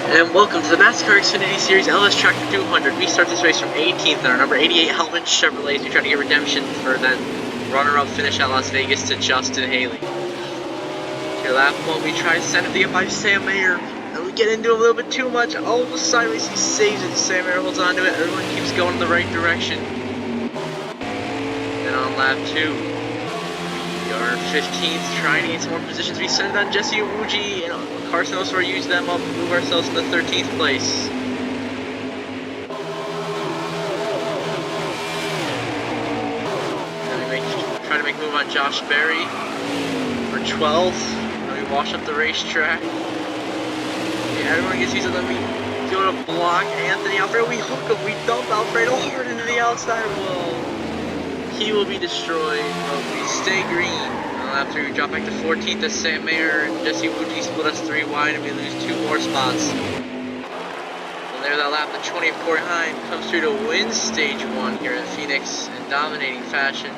And welcome to the NASCAR Xfinity Series LS Tractor 200. We start this race from 18th on our number 88 Hellman Chevrolet. We try to get redemption for that runner-up finish at Las Vegas to Justin Haley. Your lap one, we try to send him to get by Sam Mayer. And we get into a little bit too much. Almost sideways, he saves it. Sam Mayer holds on to it. Everyone keeps going in the right direction. Then on lap 2, we are 15th, trying to get some more positions. We send it on Jesse Iwuji, and Carson Oswald used them up and move ourselves to the 13th place. Then we try to make a move on Josh Berry for 12th. Then we wash up the racetrack. Yeah, everyone gets used to them. We go to block Anthony Alfredo. We hook him. We dump Alfredo hard into the outside wall. He will be destroyed, but we stay green. After we drop back to 14th as Sam Mayer and Jesse Iwuji split us 3 wide and we lose 2 more spots. And there's that lap, the 20th Corey Heim comes through to win stage 1 here at Phoenix in dominating fashion.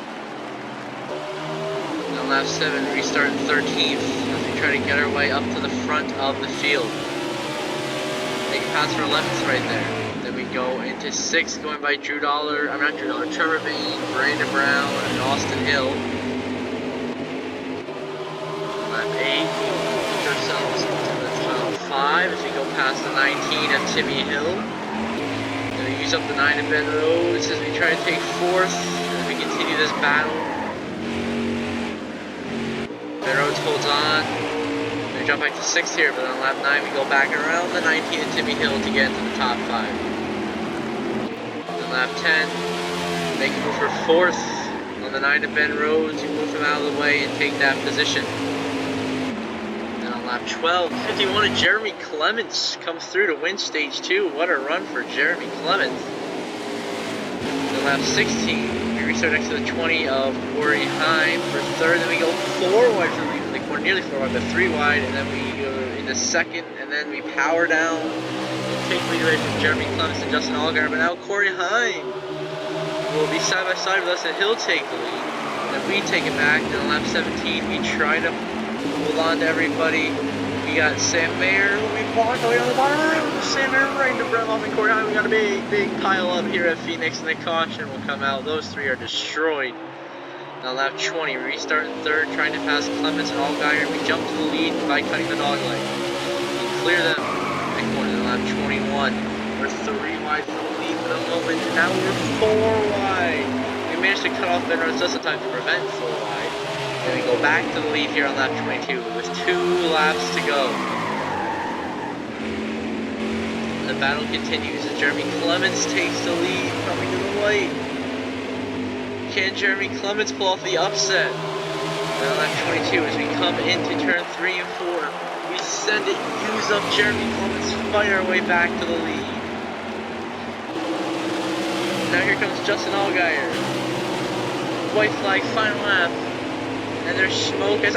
And on lap 7, restart 13th as we try to get our way up to the front of the field. Make a pass for 11th right there. Then we go into 6th, going by Trevor Bain, Brandon Brown, and Austin Hill. Lap 8, we push ourselves into the top 5 as we go past the 19 of Timmy Hill. Then we use up the 9 of Ben Rhodes as we try to take 4th as we continue this battle. Ben Rhodes holds on. We jump back to 6th here, but on lap 9 we go back around the 19 of Timmy Hill to get into the top 5. On lap 10, make a move for 4th on the 9 of Ben Rhodes. You move him out of the way and take that position. Lap 12, 51 of Jeremy Clements comes through to win stage 2. What a run for Jeremy Clements. Then lap 16, we restart next to the 20 of Corey Heim for 3rd. Then we go 4 wide for the lead in the corner, nearly 4 wide, but 3 wide. And then we go into 2nd, and then we power down. Take lead away from Jeremy Clements and Justin Allgaier. But now Corey Heim will be side by side with us, and he'll take the lead. And then we take it back. And on lap 17, we try to hold on to everybody. We got Sam Mayer, who we blocked all the way on the bottom of the road. Sam Mayer right into Brett Love and Corey Heim. We got a big pile up here at Phoenix, and the caution will come out. Those 3 are destroyed. Now lap 20, we restart in 3rd, trying to pass Clements and Allgaier. We jump to the lead by cutting the dog leg. We clear them. Big corner in lap 21. We're 3 wide for the lead for the moment, and now we're 4 wide. We managed to cut off Ben Rhodes just in time to prevent 4 wide. And we go back to the lead here on lap 22 with 2 laps to go. The battle continues as Jeremy Clements takes the lead, coming to the white. Can Jeremy Clements pull off the upset? And on lap 22 as we come into turn 3 and 4, we send it, use up Jeremy Clements, fight our way back to the lead. Now here comes Justin Allgaier. White flag, final lap. And there's smoke as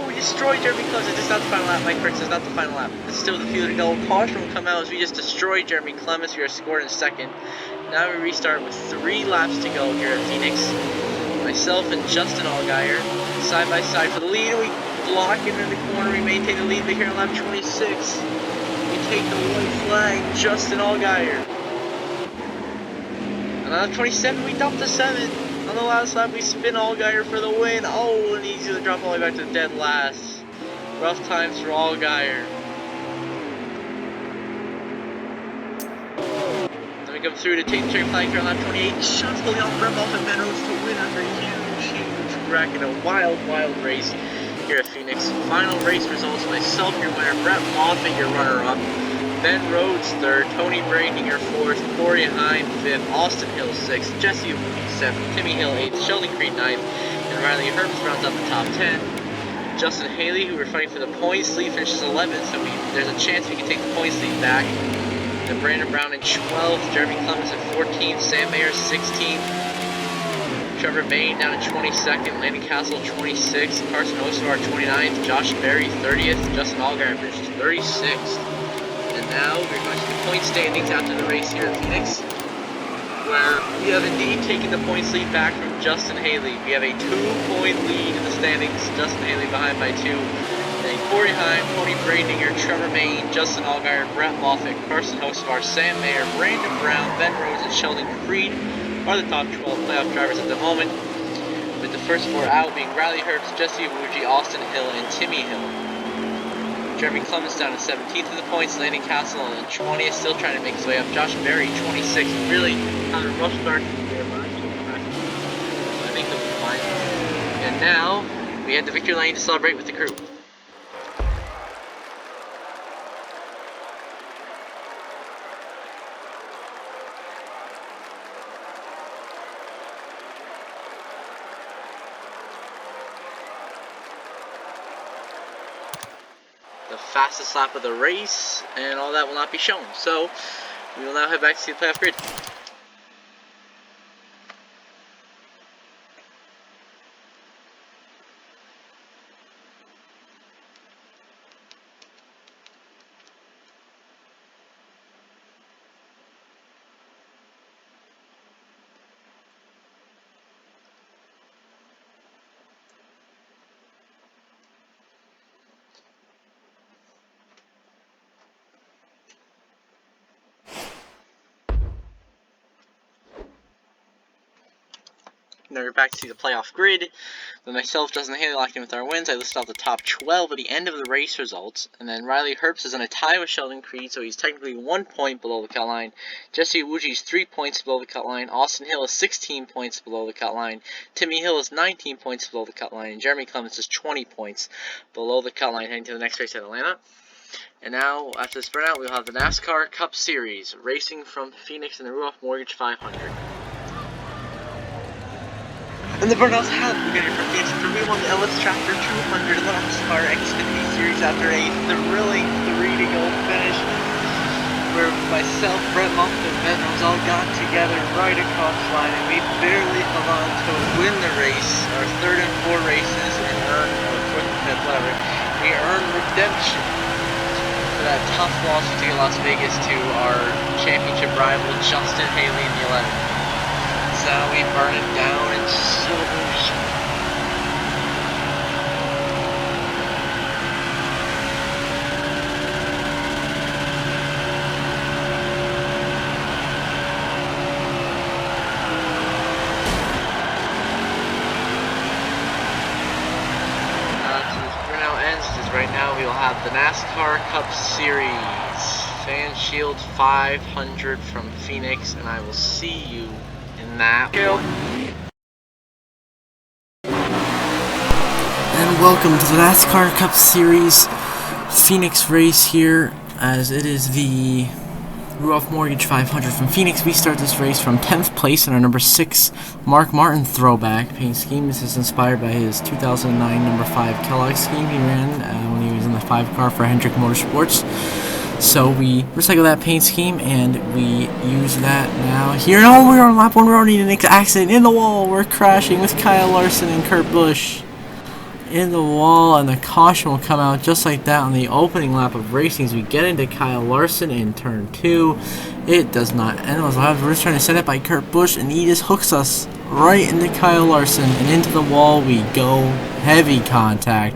we destroyed Jeremy Clements. It's not the final lap, Mike Bricks. It's not the final lap. It's still the field to go. Caution will come out as we just destroyed Jeremy Clements. We are scored in 2nd. Now we restart with 3 laps to go here at Phoenix. Myself and Justin Allgaier side by side for the lead. We block it in the corner. We maintain the lead here on lap 26. We take the white flag. Justin Allgaier. And on lap 27, we dump the 7. On the last lap, we spin Allgaier for the win. Oh, and he's going to drop all the way back to dead last. Rough times for Allgaier. Then we come through to take the straight flag here on lap 28. Shots holding off Brett Love and Ben Rhodes to win after a huge wreck in a wild race here at Phoenix. Final race results: myself, your winner; Brett Moffitt, your runner-up; Ben Rhodes 3rd, Tony Brandinger 4th, Corey Heim 5th, Austin Hill 6th, Jesse Iwuji 7th, Timmy Hill 8th, Sheldon Creed 9th, and Riley Herbst rounds up the top 10. Justin Haley, who we're fighting for the points lead, finishes 11th, so there's a chance we can take the points lead back. Then Brandon Brown in 12th, Jeremy Clements in 14th, Sam Mayer 16th, Trevor Bain down in 22nd, Landon Castle 26th, Carson Oswald 29th, Josh Berry 30th, Justin Allgaier finishes 36th. And now we're going to the point standings after the race here at Phoenix, where we have indeed taken the points lead back from Justin Haley. We have a 2-point lead in the standings. Justin Haley behind by 2. And Corey Heim, Tony Bradinger, Trevor Main, Justin Allgaier, Brett Moffitt, Carson Hocevar, Sam Mayer, Brandon Brown, Ben Rhodes, and Sheldon Creed are the top 12 playoff drivers at the moment, with the first 4 out being Riley Herbst, Jesse Iwuji, Austin Hill, and Timmy Hill. Jeremy Clements down to 17th in the points, Landon Castle in 20th, still trying to make his way up. Josh Berry, 26th, really had a rough start to the year, but I think he'll be fine. And now, we head to Victory Lane to celebrate with the crew. The fastest lap of the race, and all that will not be shown. So, we will now head back to see the playoff grid. Now we're back to see the playoff grid. With myself, Justin Haley locked in with our wins. I listed out the top 12 at the end of the race results. And then Riley Herbst is in a tie with Sheldon Creed, so he's technically 1 point below the cut line. Jesse Iwuji is 3 points below the cut line. Austin Hill is 16 points below the cut line. Timmy Hill is 19 points below the cut line. And Jeremy Clements is 20 points below the cut line heading to the next race at Atlanta. And now, after this burnout, we'll have the NASCAR Cup Series, racing from Phoenix in the Ruoff Mortgage 500. And the burnouts have begun from Phoenix after we won the Untitled Chapter 200 in the NASCAR Xfinity Series after a thrilling 3-to-go finish, where myself, Brett Moffitt, and Ben Rhodes all got together right across the line, and we barely held on to win the race, our 3rd and 4th races, and earned, or 4th and 5th, whatever. We earned redemption for that tough loss to get Las Vegas to our championship rival, Justin Haley, in the 11th. So we burn it down in celebration. Burnout ends, because right now we will have the NASCAR Cup Series Fan Shield 500 from Phoenix, and I will see you in that. And welcome to the NASCAR Cup Series Phoenix race here, as it is the Ruoff Mortgage 500 from Phoenix. We start this race from 10th place in our number 6 Mark Martin throwback paint scheme. This is inspired by his 2009 number 5 Kellogg scheme he ran when he was in the 5 car for Hendrick Motorsports. So we recycle that paint scheme and we use that now here. Oh, we're on lap 1. We're already in an accident in the wall. We're crashing with Kyle Larson and Kurt Busch in the wall, and the caution will come out just like that on the opening lap of racing as we get into Kyle Larson in turn 2. It does not end. We're just trying to set it by Kurt Busch, and he just hooks us right into Kyle Larson, and into the wall we go. Heavy contact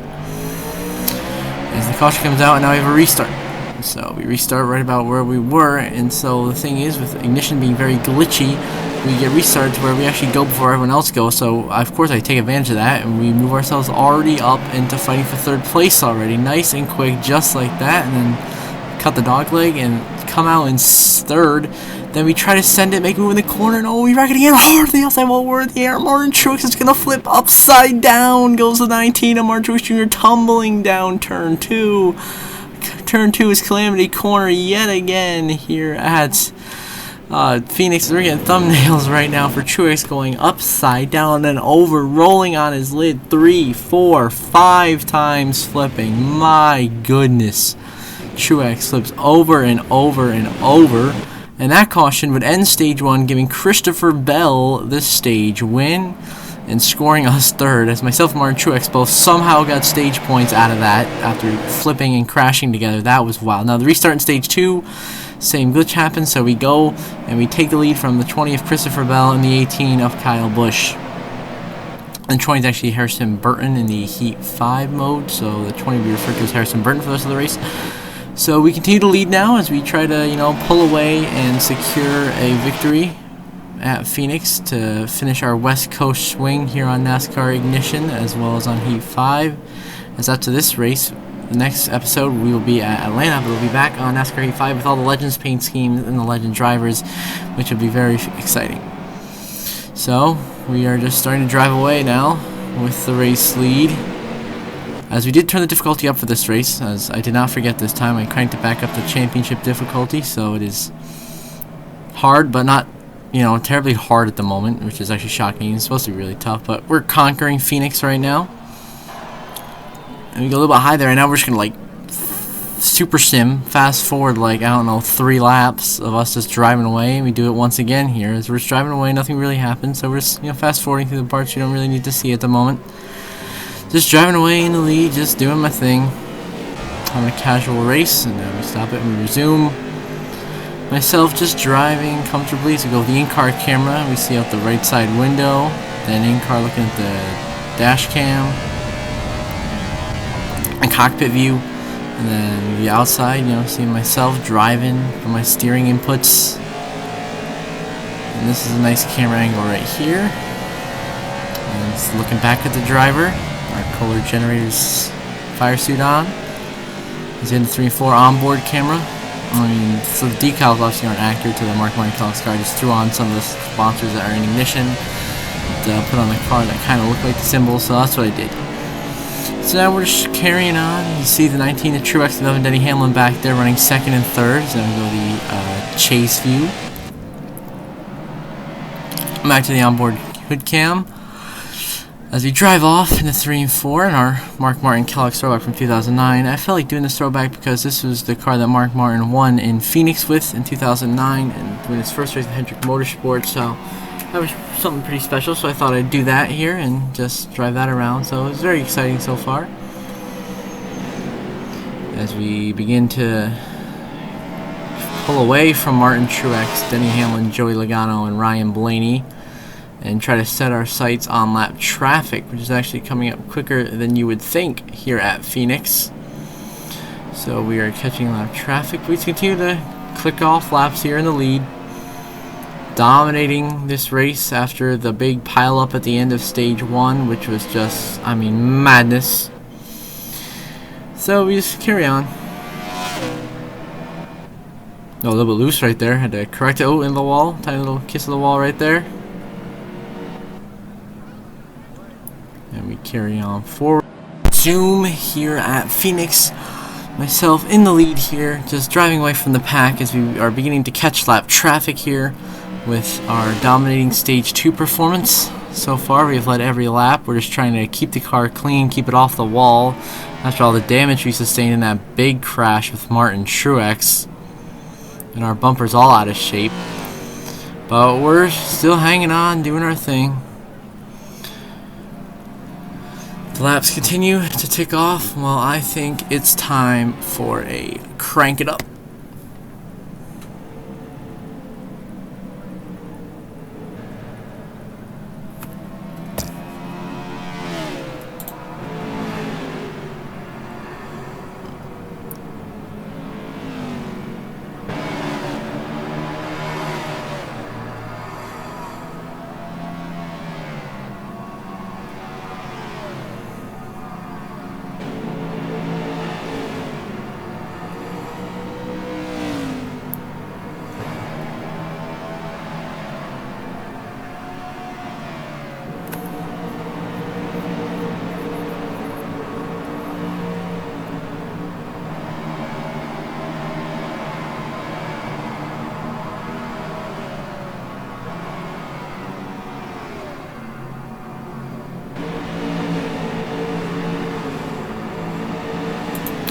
as the caution comes out, and now we have a restart. So we restart right about where we were, and so the thing is, with ignition being very glitchy, we get restarted to where we actually go before everyone else goes. So of course I take advantage of that, and we move ourselves already up into fighting for 3rd place already, nice and quick, just like that, and then cut the dog leg and come out in 3rd. Then we try to send it, make it move in the corner, and oh, we rack it again hard to the outside while we're in the air. Martin Truex is gonna flip upside down, goes the 19 of Martin Truex Jr. tumbling down turn 2. Turn 2 is Calamity Corner yet again here at Phoenix. We're getting thumbnails right now for Truex going upside down and then over, rolling on his lid 3, 4, 5 times flipping. My goodness. Truex flips over and over and over. And that caution would end stage 1, giving Christopher Bell the stage win and scoring us 3rd, as myself and Martin Truex both somehow got stage points out of that after flipping and crashing together. That was wild. Now the restart in stage 2, same glitch happens, so we go and we take the lead from the 20 of Christopher Bell and the 18 of Kyle Busch. And 20 is actually Harrison Burton in the Heat 5 mode, so the 20 will be referred to as Harrison Burton for the rest of the race. So we continue to lead now as we try to, pull away and secure a victory at Phoenix to finish our West Coast swing here on NASCAR Ignition, as well as on Heat 5. As after this race, the next episode we will be at Atlanta, but we'll be back on NASCAR Heat 5 with all the Legends paint schemes and the Legend drivers, which will be very exciting. So we are just starting to drive away now with the race lead. As we did turn the difficulty up for this race, as I did not forget this time, I cranked it back up to championship difficulty, so it is hard, but not, terribly hard at the moment, which is actually shocking. It's supposed to be really tough, but we're conquering Phoenix right now. And we go a little bit high there, and now we're just going to, super sim, fast forward, 3 laps of us just driving away, and we do it once again here. As we're just driving away, nothing really happens, so we're just, fast forwarding through the parts you don't really need to see at the moment. Just driving away in the lead, just doing my thing. Having a casual race, and then we stop it and we resume. Myself just driving comfortably, so we go with the in-car camera. We see out the right side window, then in-car looking at the dash cam, and cockpit view, and then the outside, seeing myself driving for my steering inputs. And this is a nice camera angle right here. And it's looking back at the driver. Our Kohler Generators fire suit on. He's in the 3 and 4 onboard camera. So the decals obviously aren't accurate to the Mark Martin Kellogg's car. I just threw on some of the sponsors that are in Ignition to put on the car that kind of look like the symbols, so that's what I did. So now we're just carrying on. You see the 19 of Truex 11 Denny Hamlin back there running 2nd and 3rd. So I'm going to go the chase view. Back to the onboard hood cam. As we drive off in the 3 and 4 in our Mark Martin Kellogg's throwback from 2009, I felt like doing this throwback because this was the car that Mark Martin won in Phoenix with in 2009 and doing his first race with Hendrick Motorsports, so that was something pretty special, so I thought I'd do that here and just drive that around, so it was very exciting so far. As we begin to pull away from Martin Truex, Denny Hamlin, Joey Logano, and Ryan Blaney, and try to set our sights on lap traffic, which is actually coming up quicker than you would think here at Phoenix. So we are catching lap traffic. We continue to click off laps here in the lead, dominating this race after the big pile up at the end of stage 1, which was just, madness. So we just carry on. Oh, a little bit loose right there. Had to correct it. Oh, in the wall. Tiny little kiss of the wall right there. And we carry on forward. Zoom here at Phoenix. Myself in the lead here, just driving away from the pack as we are beginning to catch lap traffic here with our dominating stage 2 performance. So far we have led every lap. We're just trying to keep the car clean, keep it off the wall after all the damage we sustained in that big crash with Martin Truex. And our bumper's all out of shape. But we're still hanging on, doing our thing. The laps continue to tick off. Well, I think it's time for a crank it up.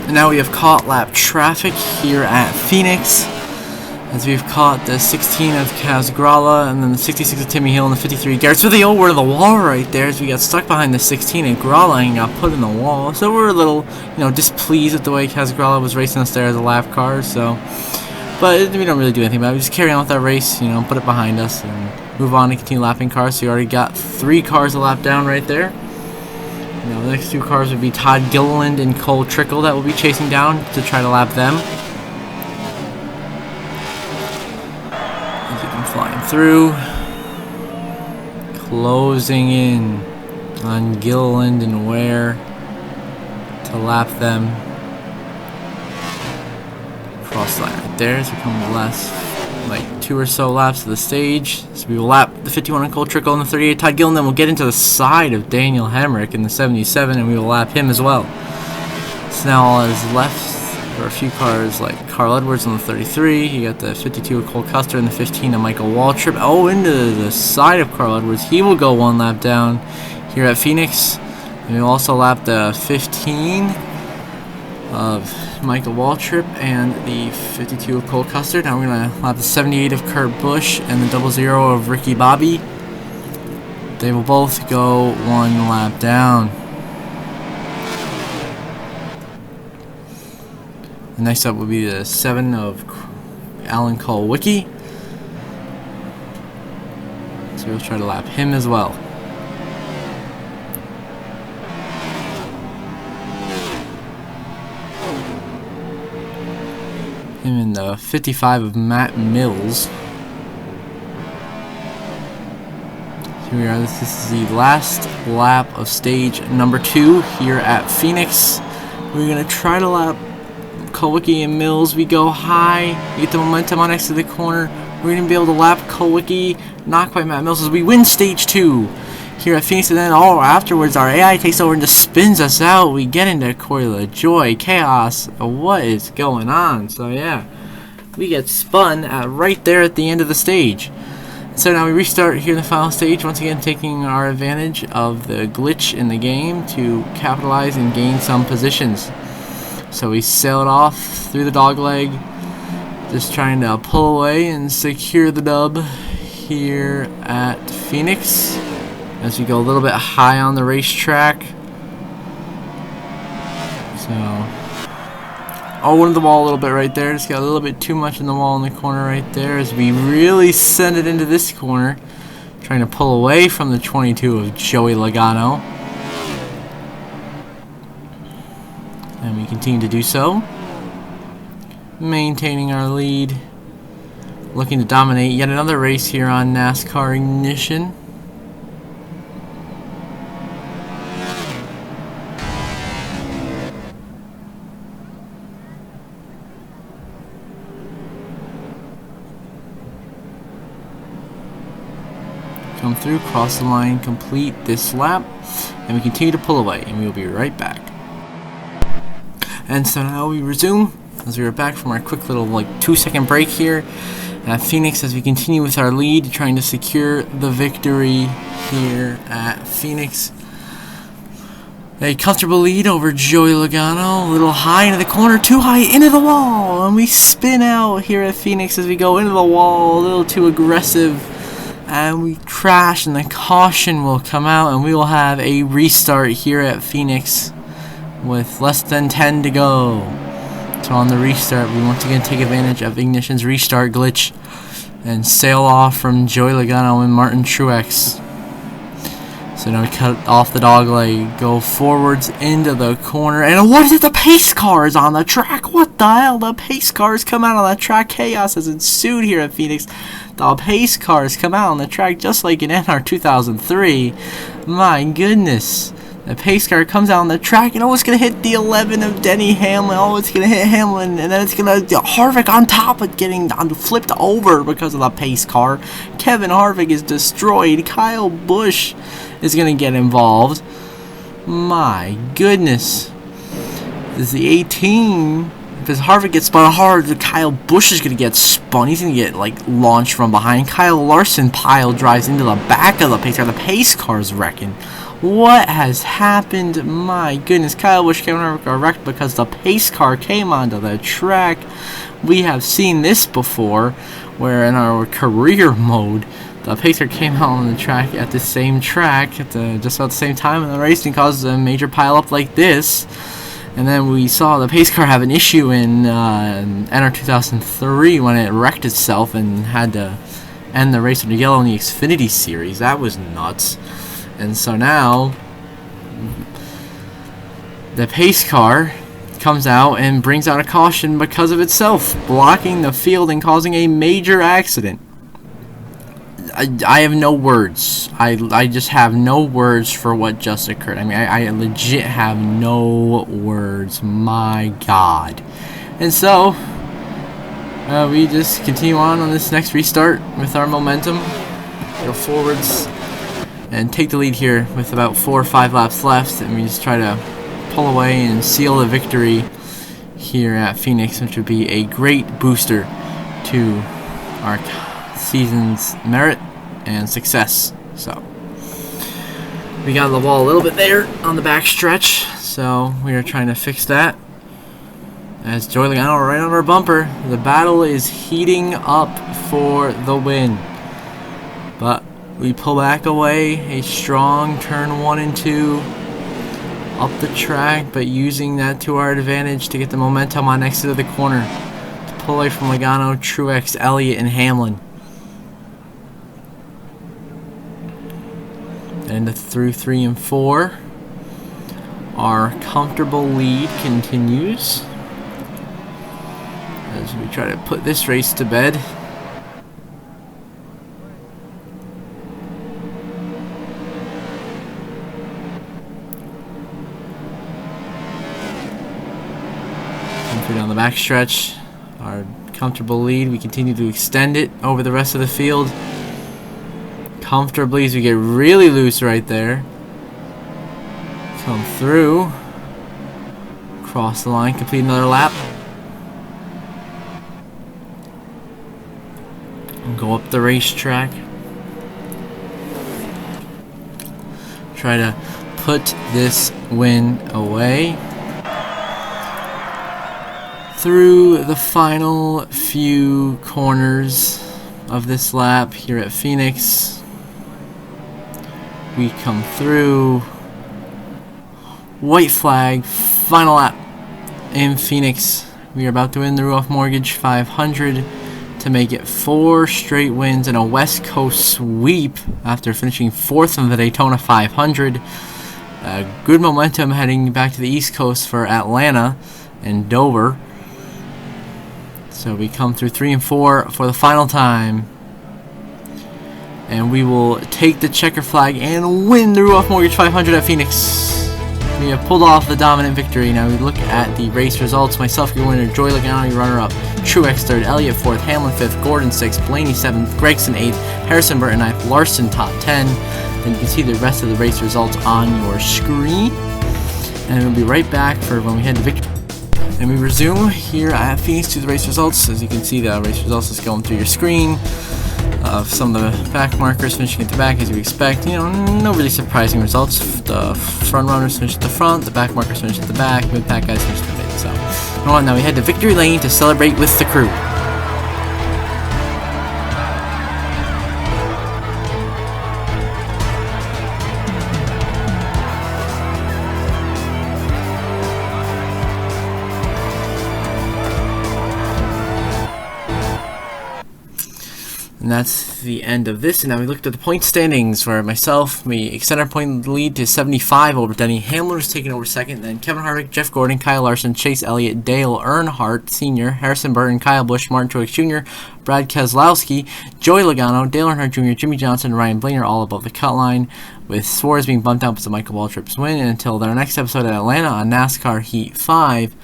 And now we have caught lap traffic here at Phoenix, as we've caught the 16 of Kaz Gralla, and then the 66 of Timmy Hill, and the 53 of Garrett. So they all were to the wall right there, as we got stuck behind the 16 and Gralla and got put in the wall. So we're a little, displeased with the way Kaz Gralla was racing us there as a lap car. So, but we don't really do anything about it. We just carry on with our race, put it behind us, and move on and continue lapping cars. So you already got 3 cars a lap down right there. Now the next 2 cars would be Todd Gilliland and Cole Trickle that will be chasing down to try to lap them. As you can flying through, closing in on Gilliland and Ware to lap them. Cross line right there as we come to the last like 2 or so laps of the stage. So we will lap the 51 on Cole Trickle and the 38 Todd Gilliland. Then we'll get into the side of Daniel Hemrick in the 77 and we will lap him as well. So now all that is left are a few cars like Carl Edwards on the 33. You got the 52 of Cole Custer and the 15 of Michael Waltrip. Oh, into the side of Carl Edwards. He will go 1 lap down here at Phoenix. And we'll also lap the 15 of Michael Waltrip and the 52 of Cole Custer. Now we're going to lap the 78 of Kurt Busch and the 00 of Ricky Bobby. They will both go 1 lap down. The next up will be the 7 of Alan Kulwicki. So we'll try to lap him as well. Him in the 55 of Matt Mills. Here we are. This is the last lap of stage number 2 here at Phoenix. We're going to try to lap Kulwicki and Mills. We go high. We get the momentum on next to the corner. We're going to be able to lap Kulwicki. Not quite Matt Mills as we win stage 2 here at Phoenix. And then afterwards our AI takes over and just spins us out. We get into Corey LaJoy. Chaos. What is going on? So yeah, we get spun right there at the end of the stage. So now we restart here in the final stage, once again taking our advantage of the glitch in the game to capitalize and gain some positions. So we sailed off through the dogleg, just trying to pull away and secure the dub here at Phoenix as we go a little bit high on the racetrack. So, into the wall a little bit right there. Just got a little bit too much in the wall in the corner right there as we really send it into this corner, trying to pull away from the 22 of Joey Logano. And we continue to do so, maintaining our lead, looking to dominate yet another race here on NASCAR Ignition. Come through, cross the line, complete this lap, and we continue to pull away, and we will be right back. And so now we resume as we are back from our quick little 2-second break here at Phoenix as we continue with our lead, trying to secure the victory here at Phoenix. A comfortable lead over Joey Logano, a little high into the corner, too high into the wall, and we spin out here at Phoenix as we go into the wall, a little too aggressive, and we crash, and the caution will come out, and we will have a restart here at Phoenix with less than 10 to go. So on the restart, we once again take advantage of Ignition's restart glitch and sail off from Joey Logano and Martin Truex. So now we cut off the dogleg, go forwards into the corner, and what is it? The pace car is on the track. What the hell? The pace cars come out on the track. Chaos has ensued here at Phoenix. The pace cars come out on the track just like in NR 2003. My goodness. The pace car comes out on the track, and it's going to hit the 11 of Denny Hamlin. It's going to hit Hamlin, and then it's going to Harvick on top of getting flipped over because of the pace car. Kevin Harvick is destroyed. Kyle Busch is going to get involved. My goodness. This is the 18. Because Harvick gets spun hard, Kyle Busch is going to get spun. He's going to get launched from behind. Kyle Larson pile drives into the back of the pace car. The pace car's wrecking. What has happened? My goodness, Kyle Busch came wrecked because the pace car came onto the track. We have seen this before, where in our career mode, the pace car came out on the track at the same track at just about the same time, and the racing causes a major pileup like this. And then we saw the pace car have an issue in NR 2003 when it wrecked itself and had to end the race under yellow in the Xfinity Series. That was nuts. And so now the pace car comes out and brings out a caution because of itself, blocking the field and causing a major accident. I have no words. I just have no words for what just occurred. I mean, I legit have no words. My God. And so we just continue on this next restart with our momentum. Go forwards and take the lead here with about 4 or 5 laps left, and we just try to pull away and seal the victory here at Phoenix, which would be a great booster to our season's merit and success. So we got the wall a little bit there on the back stretch, so we are trying to fix that. As Joey Logano right on our bumper, the battle is heating up for the win. But we pull back away, a strong turn 1 and 2 up the track, but using that to our advantage to get the momentum on exit of the corner to pull away from Logano, Truex, Elliott, and Hamlin. And through 3 and 4, our comfortable lead continues as we try to put this race to bed. Down the back stretch, our comfortable lead, we continue to extend it over the rest of the field comfortably as we get really loose right there. Come through, cross the line, complete another lap, and go up the racetrack. Try to put this win away. Through the final few corners of this lap here at Phoenix, we come through. White flag, final lap in Phoenix. We are about to win the Ruoff Mortgage 500 to make it 4 straight wins and a West Coast sweep after finishing 4th in the Daytona 500. Good momentum heading back to the East Coast for Atlanta and Dover. So we come through 3 and 4 for the final time. And we will take the checker flag and win the Ruoff Mortgage 500 at Phoenix. We have pulled off the dominant victory. Now we look at the race results. Myself, your winner. Joey Logano, your runner-up. Truex 3rd. Elliott 4th. Hamlin 5th. Gordon 6th. Blaney 7th. Gregson 8th. Harrison Burton 9th. Larson top 10. Then you can see the rest of the race results on your screen. And we'll be right back for when we head to victory. And we resume here at Phoenix to the race results. As you can see, the race results is going through your screen. Of some of the back markers finishing at the back as you expect. You know, no really surprising results. The front runners finished at the front, the back markers finished at the back, mid-pack guys finished at the mid. So, now we head to Victory Lane to celebrate with the crew. And that's the end of this. And now we looked at the point standings for myself. We extend our point lead to 75 over Denny. Hamlin was taking over 2nd. Then Kevin Harvick, Jeff Gordon, Kyle Larson, Chase Elliott, Dale Earnhardt Sr., Harrison Burton, Kyle Busch, Martin Truex Jr., Brad Keselowski, Joey Logano, Dale Earnhardt Jr., Jimmy Johnson, and Ryan Blaney are all above the cut line, with Suarez being bumped out because of Michael Waltrip's win. And until our next episode at Atlanta on NASCAR Heat 5,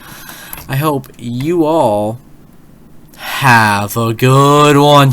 I hope you all have a good one.